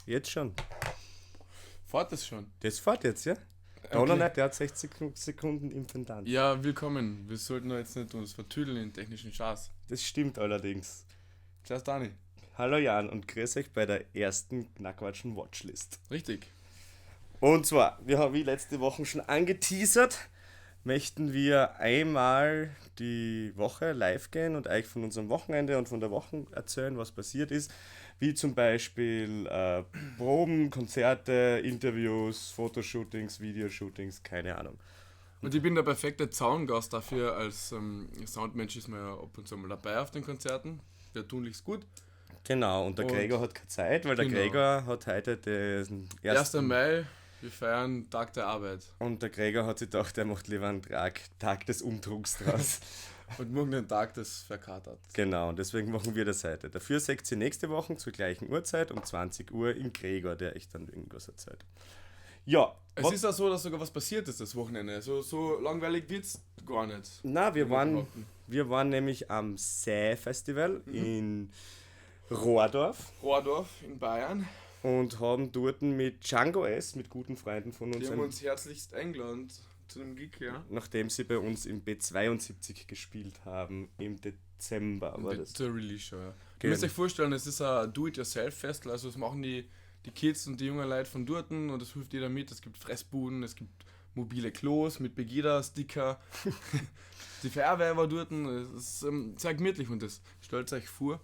Jetzt schon. Fahrt das schon? Das fährt jetzt, ja? Okay. Nicht, der hat 60 Sekunden Intendant. Ja, willkommen. Wir sollten doch jetzt nicht uns vertüdeln in technischen Schatz. Das stimmt allerdings. Klaus Dani. Hallo Jan und grüß euch bei der ersten Knackwatschen Watchlist. Richtig. Und zwar, wir haben wie letzte Woche schon angeteasert, möchten wir einmal die Woche live gehen und euch von unserem Wochenende und von der Woche erzählen, was passiert ist. Wie zum Beispiel Proben, Konzerte, Interviews, Fotoshootings, Videoshootings, keine Ahnung. Und ich bin der perfekte Zaungast dafür. Als Soundmensch ist man ja ab und zu mal dabei auf den Konzerten. Der tunlichst gut. Genau, und der Und- Gregor hat keine Zeit, weil der Genau. Gregor hat heute den 1. Mai, wir feiern Tag der Arbeit. Und der Gregor hat sich gedacht, er macht lieber einen Tag des Umdrucks draus. Und morgen den Tag des Verkatert. Genau, und deswegen machen wir das heute. Dafür seht ihr nächste Woche zur gleichen Uhrzeit um 20 Uhr im Gregor, der euch dann irgendwas erzählt. Ja, Es ist auch so, dass sogar was passiert ist das Wochenende. So langweilig wird's gar nicht. na, wir Würde ich waren, behaupten. wir waren nämlich am See-Festival in Rohrdorf Rohrdorf in Bayern. und haben dort mit Django S., mit guten Freunden von uns, Die haben uns herzlichst eingeladen zu dem Gig, ja. nachdem sie bei uns im B72 gespielt haben, im Dezember war das. Zur Release-Show, ja. Ihr Genau. müsst euch vorstellen, es ist ein Do-it-yourself-Festival, also das machen die Kids und die jungen Leute von dort und das hilft jeder mit. Es gibt Fressbuden, es gibt mobile Klos mit Pegida-Sticker. Die Feuerwehr war dort, es ist sehr gemütlich und das stellt euch vor,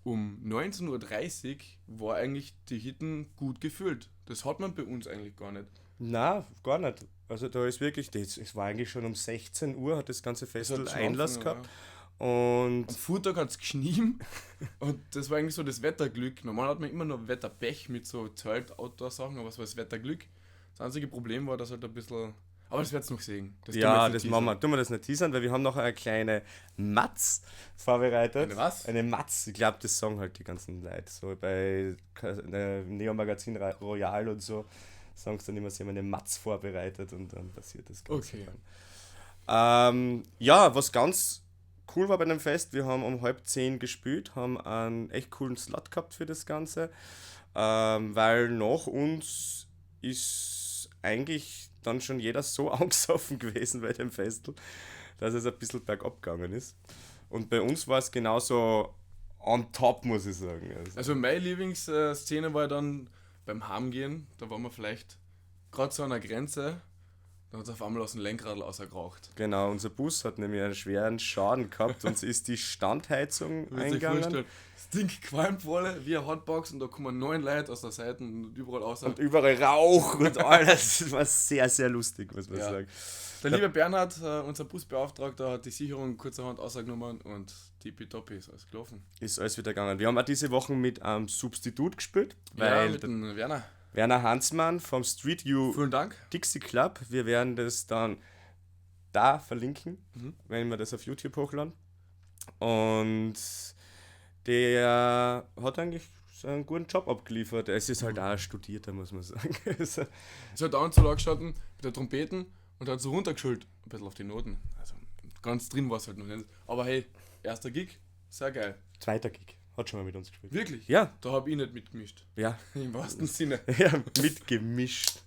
um 19.30 Uhr war eigentlich die Hitten gut gefüllt. Das hat man bei uns eigentlich gar nicht. Na, gar nicht. Also da ist wirklich, es war eigentlich schon um 16 Uhr, hat das ganze Das Festival hat schon Einlass angefangen, gehabt. Und Am Vortag hat es geschnien und das war eigentlich so das Wetterglück. Normal hat man immer nur Wetterpech mit so Zelt-Outdoor-Sachen, aber es war das Wetterglück. Das einzige Problem war, dass halt ein bisschen. Aber das wird's noch sehen. Das tun wir ja, für das Teaser. machen wir. Tun wir das nicht teasern, weil wir haben noch eine kleine Matz vorbereitet. Eine was? Eine Matz. Ich glaube, das sagen halt die ganzen Leute. So bei Neo Magazin Royal und so sagen sie dann immer, sie haben eine Matz vorbereitet und dann passiert das Ganze Okay. dann. Ja, was ganz cool war bei dem Fest, wir haben um 9:30 gespielt, haben einen echt coolen Slot gehabt für das Ganze, weil nach uns ist eigentlich dann schon jeder so angesoffen gewesen bei dem Festel, dass es ein bisschen bergab gegangen ist. Und bei uns war es genauso on top, muss ich sagen. Also meine Lieblingsszene war dann beim Heimgehen. Da waren wir vielleicht gerade so an der Grenze. Da hat es auf einmal aus dem Lenkrad rausgeraucht. Genau, unser Bus hat nämlich einen schweren Schaden gehabt und ist die Standheizung Du musst dir eingegangen. vorstellen, das Ding qualmt wolle wie eine Hotbox und da kommen 9 Leute aus der Seite und überall außer. Und überall Rauch und alles. Das war sehr, sehr lustig, muss man Ja. sagen. Der liebe Bernhard, unser Busbeauftragter, hat die Sicherung kurzerhand ausgenommen und tippitoppi ist alles gelaufen. Ist alles wieder gegangen. Wir haben auch diese Woche mit einem Substitut gespielt, Ja, weil mit dem Werner. Werner Hansmann vom Street You Vielen Dank. Dixie Club, wir werden das dann da verlinken, Mhm. wenn wir das auf YouTube hochladen. Und der hat eigentlich so einen guten Job abgeliefert. Es ist halt auch ein Studierter, muss man sagen. Also, Es hat dauernd so gestanden mit der Trompeten und hat so runtergeschult. Ein bisschen auf die Noten. Also ganz drin war es halt noch nicht. Aber hey, erster Gig, sehr geil. zweiter Gig. Hat schon mal mit uns gespielt. Wirklich? Ja, Da habe ich nicht mitgemischt. ja. Im wahrsten Sinne. Ja, mitgemischt.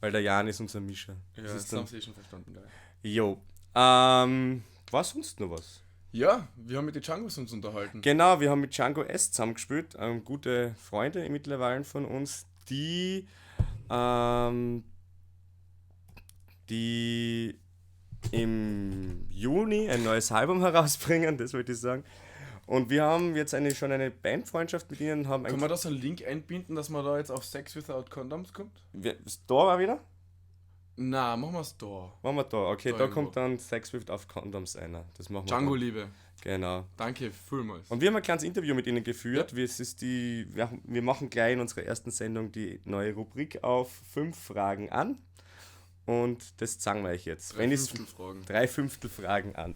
Weil der Jan ist unser Mischer. Ja, Das das ist dann, haben sie eh schon verstanden. Geil. jo. War sonst noch was? Ja, wir haben mit den Djangos uns unterhalten. Genau, wir haben mit Django S. zusammengespielt. Gute Freunde mittlerweile von uns, die im Juni ein neues Album herausbringen, das wollte ich sagen. Und wir haben jetzt schon eine Bandfreundschaft mit ihnen. Haben Kann man da so einen Link einbinden, dass man da jetzt auf Sex Without Condoms kommt? da war wieder? Na, machen wir es da. Machen wir da. Okay, Da da irgendwo. kommt dann Sex Without Condoms einer. Das machen wir Django dann. Liebe. Genau. Danke vielmals. Und wir haben ein kleines Interview mit ihnen geführt. Ja. Wir machen gleich in unserer ersten Sendung die neue Rubrik auf 5 Fragen an. Und das zeigen wir euch jetzt. Wenn es Fragen. 3/5 Fragen an.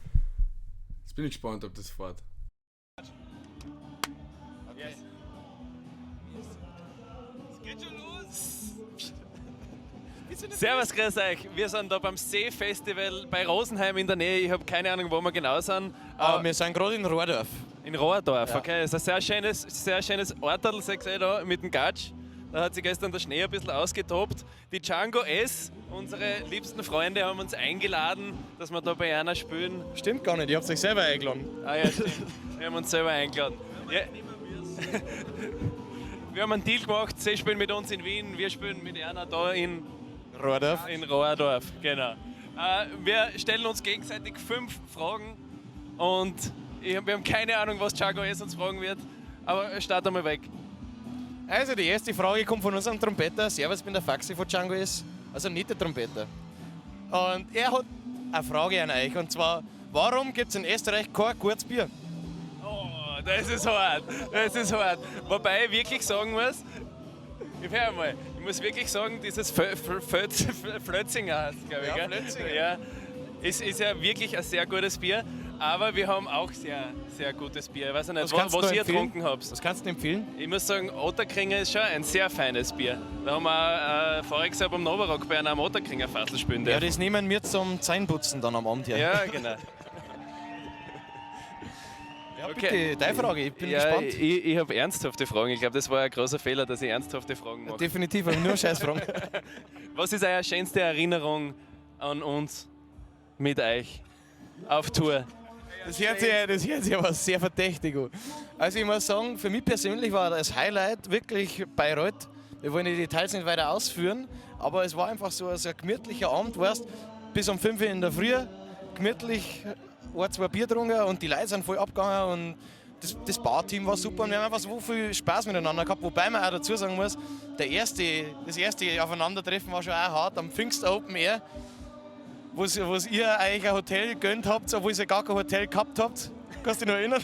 Jetzt bin ich gespannt, ob das fährt. Servus, grüß euch. Wir sind da beim See-Festival bei Rosenheim in der Nähe. Ich habe keine Ahnung, wo wir genau sind. Wir sind gerade in Rohrdorf. In Rohrdorf, Ja. okay. Das ist ein sehr schönes Ortadl, seht ihr da, mit dem Gatsch. Da hat sich gestern der Schnee ein bisschen ausgetobt. Die Django S, unsere liebsten Freunde, haben uns eingeladen, dass wir da bei einer spielen. Stimmt gar nicht, ihr habt euch selber eingeladen. Ah ja, stimmt. Wir haben uns selber eingeladen. Ja. Wir haben einen Deal gemacht, sie spielen mit uns in Wien, wir spielen mit einer da in Rohrdorf. Genau. Wir stellen uns gegenseitig 5 Fragen und wir haben keine Ahnung, was Django S uns fragen wird, aber start einmal weg. Also die erste Frage kommt von unserem Trompeter. Servus, ich bin der Faxi von Django S. Also nicht der Trompeter. Und er hat eine Frage an euch, und zwar, warum gibt es in Österreich kein gutes Bier? Oh, das ist hart. Das ist hart. Wobei ich wirklich sagen muss, ich muss wirklich sagen, dieses Flötzinger heißt, glaube ich. Ja, gell? Flötzinger. Ja, ist ja wirklich ein sehr gutes Bier, aber wir haben auch sehr, sehr gutes Bier. Ich weiß nicht, was ihr getrunken habt. Was kannst du empfehlen? Ich muss sagen, Otterkringer ist schon ein sehr feines Bier. Da haben wir voriges Jahr beim Novarock bei einem Otterkringer Fassel spielen Ja, dürfen. das nehmen wir zum Zähneputzen dann am Abend her. Ja, genau. Ja, Okay. bitte, deine Frage, ich bin Ja, gespannt. ich habe ernsthafte Fragen. Ich glaube, das war ein großer Fehler, dass ich ernsthafte Fragen mache. Definitiv, aber nur Scheißfragen. Was ist eure schönste Erinnerung an uns mit euch auf Tour? Das hört sich aber sehr verdächtig an. Also ich muss sagen, für mich persönlich war das Highlight wirklich Bayreuth. Wir wollen die Details nicht weiter ausführen, aber es war einfach so ein gemütlicher Abend, weißt, bis um 5 Uhr in der Früh, gemütlich 2 Bier getrunken und die Leute sind voll abgegangen und das Barteam war super und wir haben einfach so viel Spaß miteinander gehabt, wobei man auch dazu sagen muss, das erste Aufeinandertreffen war schon auch hart am Pfingst Open Air, wo ihr euch ein Hotel gegönnt habt, obwohl ihr gar kein Hotel gehabt habt. Kannst du dich noch erinnern?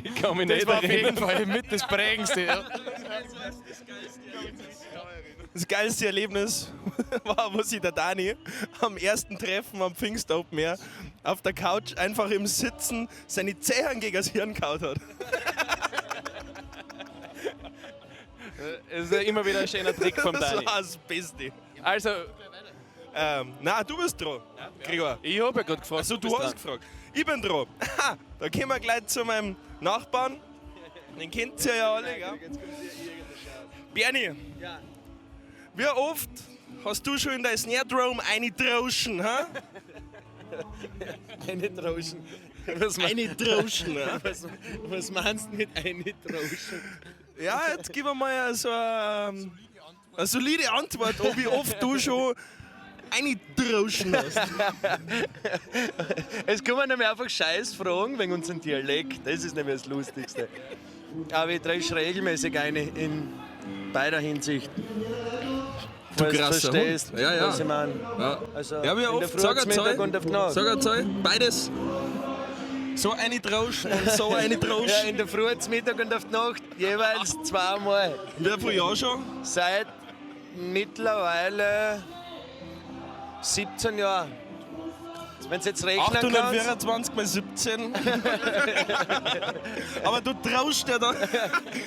Ich kann mich Das nicht war auf erinnern. jeden Fall mit das Prägendste. Ja. Das geilste Erlebnis war, wo sich der Dani am ersten Treffen am Pfingst Open Air auf der Couch einfach im Sitzen seine Zehen gegen das Hirn gehauen hat. Das ist ja immer wieder ein schöner Trick vom Das Dani. war das Beste. Also, Na, du bist dran, Gregor. ich habe ja gerade gefragt. Also du bist hast gefragt. Ich bin dran. Aha, da gehen wir gleich zu meinem Nachbarn. Den kennt ihr ja alle, gell? Bernie, wie oft hast du schon in dein Snare Drum eingetroschen, ha? Eine Trauschen. Eingetroschen, ha? Was meinst du mit eine Trauschen? Ja, jetzt gib mir mal so eine solide Antwort, ob wie oft du schon eingetroschen hast. Es kommen nämlich einfach Scheißfragen wegen unserem Dialekt. Das ist nämlich das Lustigste. Aber ich drehe regelmäßig eine in beider Hinsicht. Du Falls krasser verstehst, Hund. Ja, ja. was ich meine. Ja, Also ja wie in der oft? Früh, Sag zum eine Mittag und auf die Nacht. Zahl. Sag eine Zahl. Beides. So eingetroschen und so Ja, eingetroschen. in der Früh, zum Mittag und auf die Nacht jeweils 2-mal. Wie viele Jahre schon? Seit mittlerweile 17 Jahren. Wenn du jetzt rechnen kannst. 824 mal 17. Aber du traust dir da.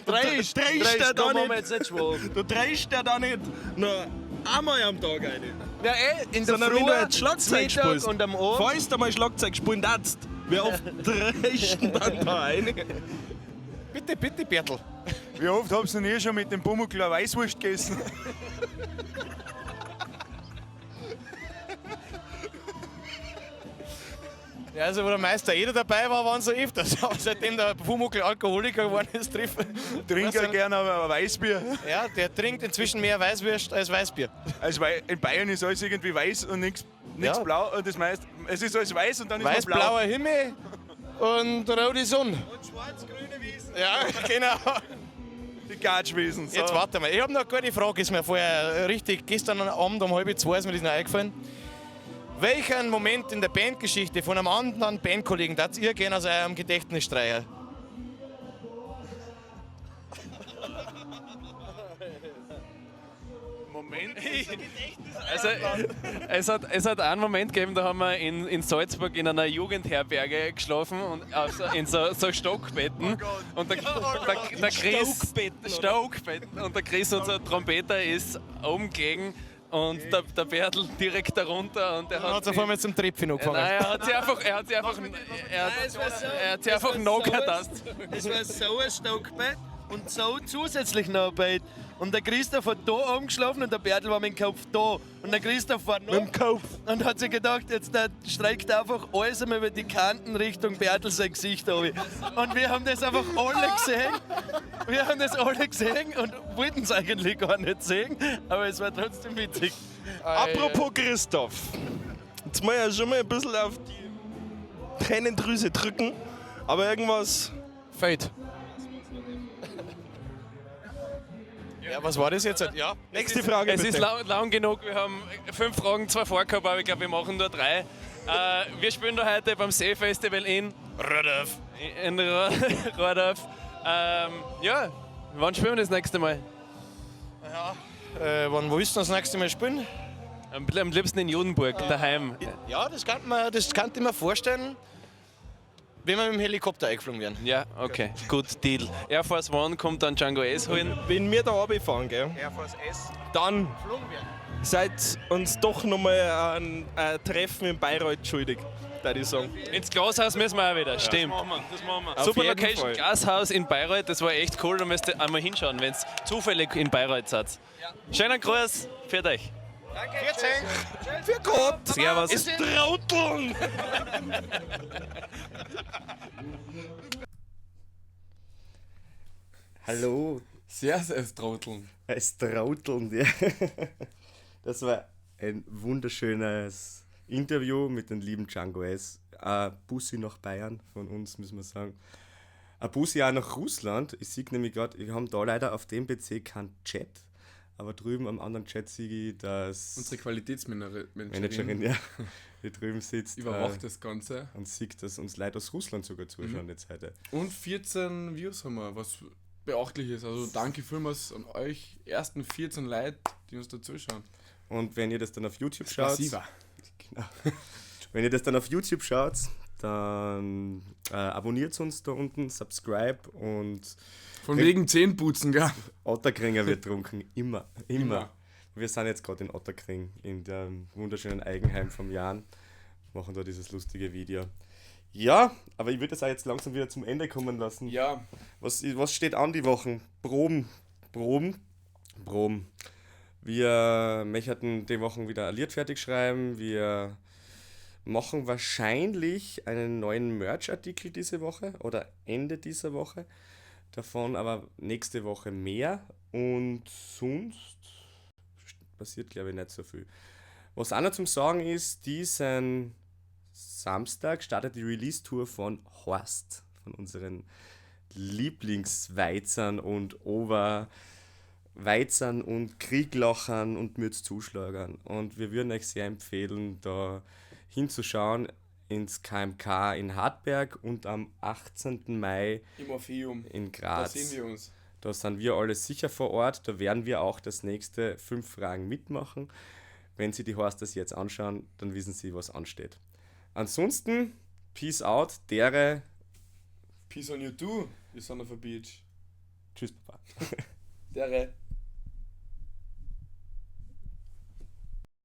Dreist, da da machen wir nicht. jetzt nicht schwach. Du drehst dir da nicht nur einmal am Tag rein. Ja, in der Sondern Früh, wenn du jetzt zum Schlagzeug Mittag spielst. und am Abend. Falls du mal Schlagzeug spielen darfst, wie oft drehst du dann da rein? Bitte, bitte, Bertel. Wie oft habst du denn schon mit dem Pumuckl eine Weißwurst gegessen? Ja, also wo der Meister Eder dabei war, waren so öfters. Aber seitdem der Pumuckl Alkoholiker geworden ist, trifft Trinke ja gerne aber ein Weißbier. Ja, der trinkt inzwischen mehr Weißwurst als Weißbier. Also in Bayern ist alles irgendwie weiß und nichts Ja. blau. Und das meist, es ist alles weiß und dann ist es blau. Weiß-blauer Himmel und rote Sonne. Und schwarz-grüne Wiesen. Ja, genau. Die Gatschwesen. So. Jetzt warte mal, ich habe noch eine gute Frage, ist mir vorher richtig, gestern Abend um 1:30 ist mir das noch eingefallen. Welchen Moment in der Bandgeschichte von einem anderen Bandkollegen darf ihr gerne aus eurem Gedächtnis streichen? Moment. Also, es hat einen Moment gegeben, da haben wir in Salzburg in einer Jugendherberge geschlafen und in so Stockbetten. Und der Chris. Stockbetten. Und der Chris, unser Trompeter, ist oben gelegen und der Bertel direkt darunter. Und er Dann hat es auf einmal zum Tripfen angefangen. Nein, er hat sich einfach knockert. Es war so ein Stockbett und so zusätzlich noch ein Bett. Und der Christoph hat da angeschlafen und der Bertel war mit dem Kopf da. Und der Christoph war noch Mit dem Kopf. und hat sich gedacht, jetzt der streikt einfach alles einmal über die Kanten Richtung Bertel sein Gesicht runter. Und wir haben das einfach alle gesehen. Wir haben das alle gesehen und wollten es eigentlich gar nicht sehen, aber es war trotzdem witzig. Apropos Christoph. Jetzt muss ich ja schon mal ein bisschen auf die Tränendrüse drücken, aber irgendwas. Fade. Ja, was war das jetzt? Ja. Nächste Frage Es bitte. ist lang genug, wir haben 5 Fragen, 2 vorgehabt, aber ich glaube, wir machen nur 3. Wir spielen da heute beim See-Festival in Rodorf. In Rodorf. Ja, wann spielen wir das nächste Mal? Wann willst du das nächste Mal spielen? Am liebsten in Judenburg, daheim. Ja, das kann ich mir vorstellen, wenn wir mit dem Helikopter eingeflogen werden. Ja, okay, gut, Deal. Air Force One kommt dann Django S holen. Wenn wir da runterfahren, gell, Air Force S dann geflogen werden. seid uns doch nochmal ein Treffen in Bayreuth schuldig, würde ich sagen. Ins Glashaus müssen wir auch wieder, stimmt. Das machen wir. Auf Super jeden Location, Fall. Glashaus in Bayreuth, das war echt cool, da müsst ihr einmal hinschauen, wenn es zufällig in Bayreuth seid. Schönen Gruß, für euch. Für Gott! Servus. Ist Trauteln! Hallo, Sehr trauteln. es trauteln. Ja. Das war ein wunderschönes Interview mit dem lieben Django S. Ein Bussi nach Bayern von uns, müssen wir sagen. Ein Bussi auch nach Russland. Ich sehe nämlich gerade, wir haben da leider auf dem PC keinen Chat. Aber drüben am anderen Chat sehe ich, dass Unsere Qualitätsmanagerin Managerin, ja, die drüben sitzt überwacht das Ganze. und sieht, dass uns Leute aus Russland sogar zuschauen jetzt heute. Und 14 Views haben wir, was beachtlich ist. Also danke vielmals an euch, ersten 14 Leute, die uns da zuschauen. Und wenn ihr das dann auf YouTube schaut, Massiver. genau, wenn ihr das dann auf YouTube schaut, dann abonniert uns da unten, subscribe und Von wegen Zähneputzen, gell? Otterkringer wird trunken, immer. Wir sind jetzt gerade in Otterkring, in dem wunderschönen Eigenheim vom Jan, machen da dieses lustige Video. Ja, aber ich würde das auch jetzt langsam wieder zum Ende kommen lassen. Ja, Was steht an die Wochen? Proben. Wir möchten die Wochen wieder ein Lied fertig schreiben. Wir machen wahrscheinlich einen neuen Merch-Artikel diese Woche oder Ende dieser Woche. Davon aber nächste Woche mehr. Und sonst passiert, glaube ich, nicht so viel. Was auch noch zum Sagen ist, diesen Samstag startet die Release-Tour von Horst, von unseren Lieblingsweizern und Oberweizern und Krieglachern und Mürzzuschlagern. Und wir würden euch sehr empfehlen, da hinzuschauen ins KMK in Hartberg und am 18. Mai im Orpheum. in Da Graz. sehen wir uns. Da sind wir alle sicher vor Ort. Da werden wir auch das nächste 5 Fragen mitmachen. Wenn Sie die Horsters jetzt anschauen, dann wissen Sie, was ansteht. Ansonsten, peace out, dere. Peace on you too, you son of a bitch. Tschüss, Papa. Dere.